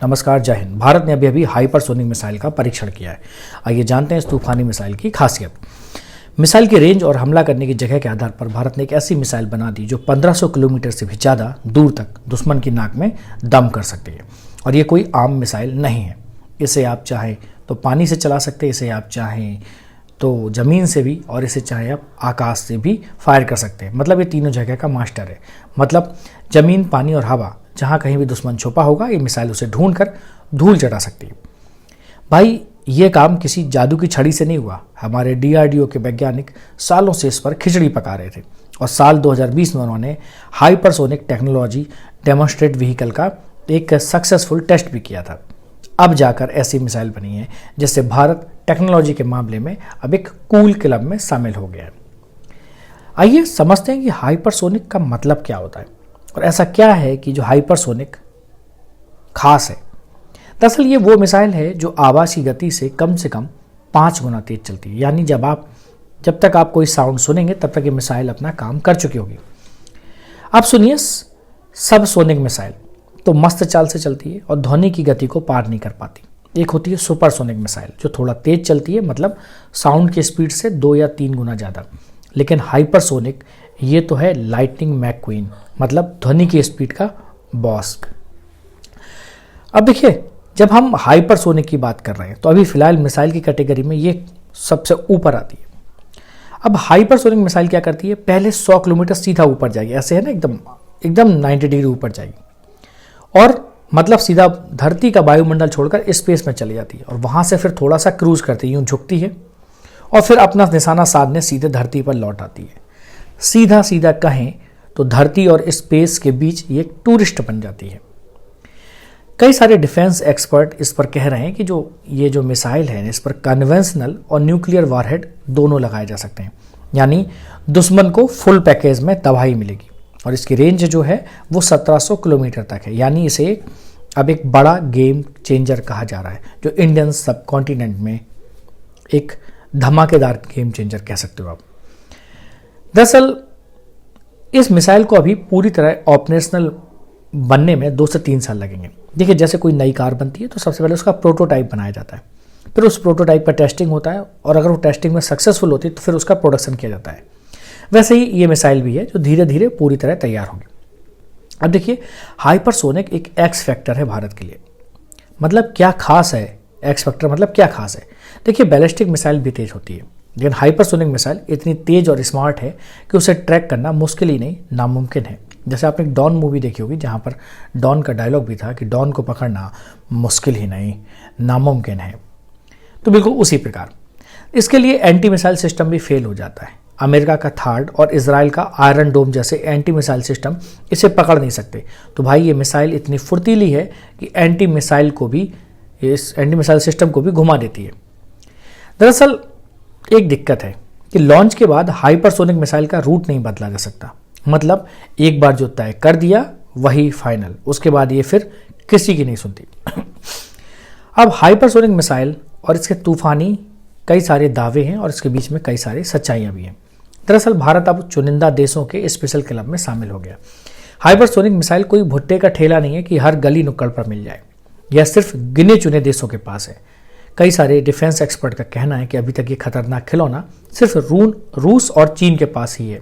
नमस्कार, जय हिंद। भारत ने अभी हाइपरसोनिक मिसाइल का परीक्षण किया है। आइए जानते हैं इस तूफानी मिसाइल की खासियत। मिसाइल की रेंज और हमला करने की जगह के आधार पर भारत ने एक ऐसी मिसाइल बना दी जो 1500 किलोमीटर से भी ज़्यादा दूर तक दुश्मन की नाक में दम कर सकती है। और ये कोई आम मिसाइल नहीं है। इसे आप चाहें तो पानी से चला सकते हैं, इसे आप चाहें तो ज़मीन से भी, और इसे चाहे आप आकाश से भी फायर कर सकते हैं। मतलब ये तीनों जगह का मास्टर है। मतलब ज़मीन, पानी और हवा, जहाँ कहीं भी दुश्मन छुपा होगा ये मिसाइल उसे ढूंढ कर धूल चटा सकती है। भाई ये काम किसी जादू की छड़ी से नहीं हुआ। हमारे DRDO के वैज्ञानिक सालों से इस पर खिचड़ी पका रहे थे और साल 2020 में उन्होंने हाइपरसोनिक टेक्नोलॉजी डेमोन्स्ट्रेट व्हीकल का एक सक्सेसफुल टेस्ट भी किया था। अब जाकर ऐसी मिसाइल बनी है जिससे भारत टेक्नोलॉजी के मामले में अब एक कूल क्लब में शामिल हो गया है। आइए समझते हैं कि हाइपरसोनिक का मतलब क्या होता है और ऐसा क्या है कि जो हाइपरसोनिक खास है। दरअसल ये वो मिसाइल है जो आवाज़ की गति से कम 5 गुना तेज चलती है। यानी जब तक आप कोई साउंड सुनेंगे तब तक ये मिसाइल अपना काम कर चुकी होगी। आप सुनिए, सब सोनिक मिसाइल तो मस्त चाल से चलती है और ध्वनि की गति को पार नहीं कर पाती। एक होती है सुपरसोनिक मिसाइल जो थोड़ा तेज चलती है, मतलब साउंड की स्पीड से 2 या 3 गुना ज़्यादा। लेकिन हाइपरसोनिक ये तो है लाइटनिंग मैक्वीन, मतलब ध्वनि की स्पीड का बॉस। अब देखिए, जब हम हाइपरसोनिक की बात कर रहे हैं तो अभी फिलहाल मिसाइल की कैटेगरी में ये सबसे ऊपर आती है। अब हाइपरसोनिक मिसाइल क्या करती है, पहले 100 किलोमीटर सीधा ऊपर जाएगी, ऐसे है ना, एकदम 90 डिग्री ऊपर जाएगी और मतलब सीधा धरती का वायुमंडल छोड़कर स्पेस में चली जाती है और वहां से फिर थोड़ा सा क्रूज करती है, यूं झुकती है और फिर अपना निशाना साधने सीधे धरती पर लौट आती है। सीधा सीधा कहें तो धरती और स्पेस के बीच ये एक टूरिस्ट बन जाती है। कई सारे डिफेंस एक्सपर्ट इस पर कह रहे हैं कि ये जो मिसाइल है इस पर कन्वेंशनल और न्यूक्लियर वारहेड दोनों लगाए जा सकते हैं। यानी दुश्मन को फुल पैकेज में तबाही मिलेगी और इसकी रेंज जो है वो 1700 किलोमीटर तक है। यानी इसे अब एक बड़ा गेम चेंजर कहा जा रहा है, जो इंडियन सब कॉन्टिनेंट में एक धमाकेदार गेम चेंजर कह सकते हो आप। दरअसल इस मिसाइल को अभी पूरी तरह ऑपरेशनल बनने में 2 से 3 साल लगेंगे। देखिए, जैसे कोई नई कार बनती है तो सबसे पहले उसका प्रोटोटाइप बनाया जाता है, फिर उस प्रोटोटाइप पर टेस्टिंग होता है और अगर वो टेस्टिंग में सक्सेसफुल होती है तो फिर उसका प्रोडक्शन किया जाता है। वैसे ही ये मिसाइल भी है जो धीरे धीरे पूरी तरह तैयार होगी। अब देखिए, हाइपरसोनिक एक एक्स फैक्टर है भारत के लिए। मतलब क्या खास है एक्स फैक्टर, मतलब क्या खास है। देखिए, बैलिस्टिक मिसाइल भी तेज होती है, लेकिन हाइपरसोनिक मिसाइल इतनी तेज और स्मार्ट है कि उसे ट्रैक करना मुश्किल ही नहीं, नामुमकिन है। जैसे आपने एक डॉन मूवी देखी होगी जहाँ पर डॉन का डायलॉग भी था कि डॉन को पकड़ना मुश्किल ही नहीं, नामुमकिन है। तो बिल्कुल उसी प्रकार इसके लिए एंटी मिसाइल सिस्टम भी फेल हो जाता है। अमेरिका का थार्ड और इजराइल का आयरन डोम जैसे एंटी मिसाइल सिस्टम इसे पकड़ नहीं सकते। तो भाई ये मिसाइल इतनी फुर्तीली है कि एंटी मिसाइल सिस्टम को भी घुमा देती है। दरअसल एक दिक्कत है कि लॉन्च के बाद हाइपरसोनिक मिसाइल का रूट नहीं बदला जा सकता। मतलब एक बार जो तय कर दिया वही फाइनल, उसके बाद ये फिर किसी की नहीं सुनती। अब हाइपरसोनिक मिसाइल और इसके तूफानी कई सारे दावे हैं और इसके बीच में कई सारी सच्चाइयां भी हैं। दरअसल भारत अब चुनिंदा देशों के स्पेशल क्लब में शामिल हो गया। हाइपरसोनिक मिसाइल कोई भुट्टे का ठेला नहीं है कि हर गली नुक्कड़ पर मिल जाए। यह सिर्फ गिने चुने देशों के पास है। कई सारे डिफेंस एक्सपर्ट का कहना है कि अभी तक ये खतरनाक खिलौना सिर्फ रूस और चीन के पास ही है।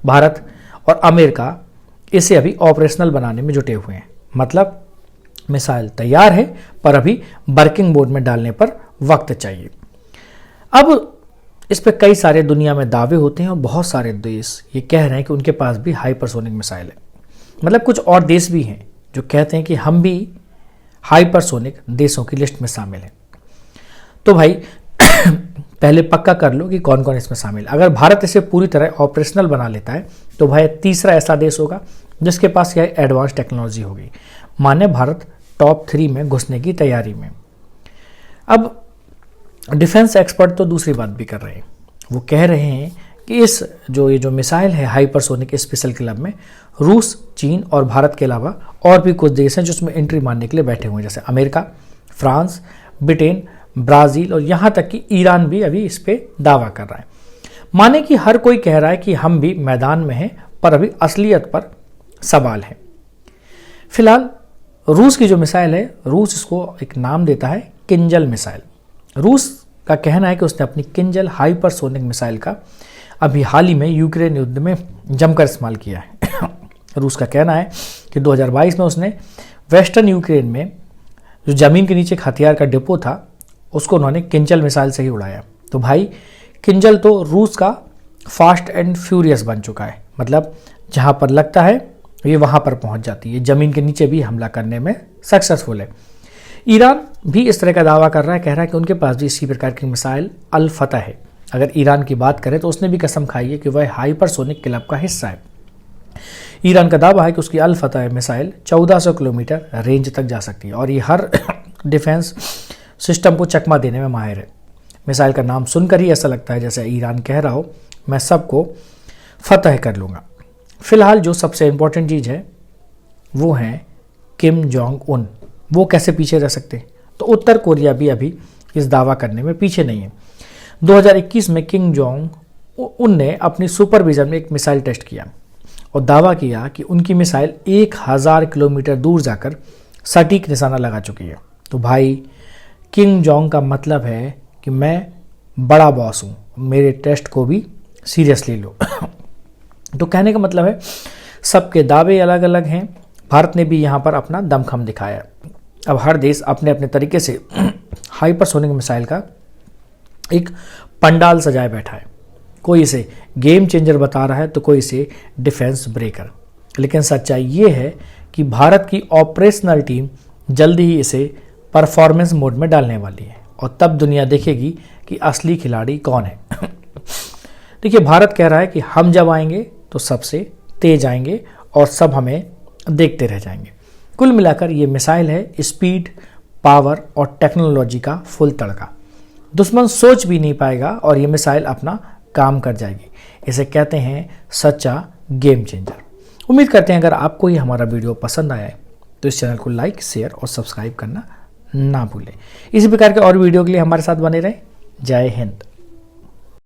भारत और अमेरिका इसे अभी ऑपरेशनल बनाने में जुटे हुए हैं। मतलब मिसाइल तैयार है पर अभी वर्किंग मोड में डालने पर वक्त चाहिए। अब इस पे कई सारे दुनिया में दावे होते हैं और बहुत सारे देश ये कह रहे हैं कि उनके पास भी हाइपरसोनिक मिसाइल है। मतलब कुछ और देश भी हैं जो कहते हैं कि हम भी हाइपरसोनिक देशों की लिस्ट में शामिल हैं। तो भाई पहले पक्का कर लो कि कौन कौन इसमें शामिल। अगर भारत इसे पूरी तरह ऑपरेशनल बना लेता है तो भाई तीसरा ऐसा देश होगा जिसके पास यह एडवांस टेक्नोलॉजी होगी। माने भारत टॉप 3 में घुसने की तैयारी में। अब डिफेंस एक्सपर्ट तो दूसरी बात भी कर रहे हैं। वो कह रहे हैं कि ये जो मिसाइल है हाइपरसोनिक स्पेशल क्लब में रूस, चीन और भारत के अलावा और भी कुछ देश हैं जो उसमें एंट्री मारने के लिए बैठे हुए हैं, जैसे अमेरिका, फ्रांस, ब्रिटेन, ब्राज़ील और यहाँ तक कि ईरान भी अभी इस पर दावा कर रहा है। माने कि हर कोई कह रहा है कि हम भी मैदान में हैं, पर अभी असलियत पर सवाल है। फिलहाल रूस की जो मिसाइल है, रूस इसको एक नाम देता है किंजल मिसाइल। रूस का कहना है कि उसने अपनी किंजल हाइपरसोनिक मिसाइल का अभी हाल ही में यूक्रेन युद्ध में जमकर इस्तेमाल किया है। रूस का कहना है कि 2022 में उसने वेस्टर्न यूक्रेन में जो ज़मीन के नीचे एक हथियार का डिपो था उसको उन्होंने किंजल मिसाइल से ही उड़ाया। तो भाई किंजल तो रूस का फास्ट एंड फ्यूरियस बन चुका है, मतलब जहाँ पर लगता है ये वहाँ पर पहुँच जाती है, ज़मीन के नीचे भी हमला करने में सक्सेसफुल है। ईरान भी इस तरह का दावा कर रहा है, कह रहा है कि उनके पास भी इसी प्रकार की मिसाइल अल फतह है। अगर ईरान की बात करें तो उसने भी कसम खाई है कि वह हाइपरसोनिक क्लब का हिस्सा है। ईरान का दावा है कि उसकी अल फतह मिसाइल 1400 किलोमीटर रेंज तक जा सकती है और ये हर डिफेंस सिस्टम को चकमा देने में माहिर है। मिसाइल का नाम सुनकर ही ऐसा लगता है जैसे ईरान कह रहा हो मैं सबको फतह कर लूँगा। फिलहाल जो सबसे इम्पोर्टेंट चीज़ है वो है किम जोंग उन। वो कैसे पीछे रह सकते हैं? तो उत्तर कोरिया भी अभी इस दावा करने में पीछे नहीं है। 2021 में किम जोंग उन ने अपनी सुपरविजन में एक मिसाइल टेस्ट किया और दावा किया कि उनकी मिसाइल 1000 किलोमीटर दूर जाकर सटीक निशाना लगा चुकी है। तो भाई किम जोंग का मतलब है कि मैं बड़ा बॉस हूँ, मेरे टेस्ट को भी सीरियसली लो। तो कहने का मतलब है सबके दावे अलग अलग हैं। भारत ने भी यहाँ पर अपना दमखम दिखाया। अब हर देश अपने अपने तरीके से हाइपरसोनिक मिसाइल का एक पंडाल सजाए बैठा है। कोई इसे गेम चेंजर बता रहा है तो कोई इसे डिफेंस ब्रेकर। लेकिन सच्चाई ये है कि भारत की ऑपरेशनल टीम जल्दी ही इसे परफॉर्मेंस मोड में डालने वाली है और तब दुनिया देखेगी कि असली खिलाड़ी कौन है। देखिए, भारत कह रहा है कि हम जब आएंगे तो सबसे तेज आएंगे और सब हमें देखते रह जाएंगे। कुल मिलाकर ये मिसाइल है स्पीड, पावर और टेक्नोलॉजी का फुल तड़का। दुश्मन सोच भी नहीं पाएगा और ये मिसाइल अपना काम कर जाएगी। इसे कहते हैं सच्चा गेम चेंजर। उम्मीद करते हैं अगर आपको ये हमारा वीडियो पसंद आया है तो इस चैनल को लाइक, शेयर और सब्सक्राइब करना ना भूलें। इसी प्रकार के और वीडियो के लिए हमारे साथ बने रहें। जय हिंद।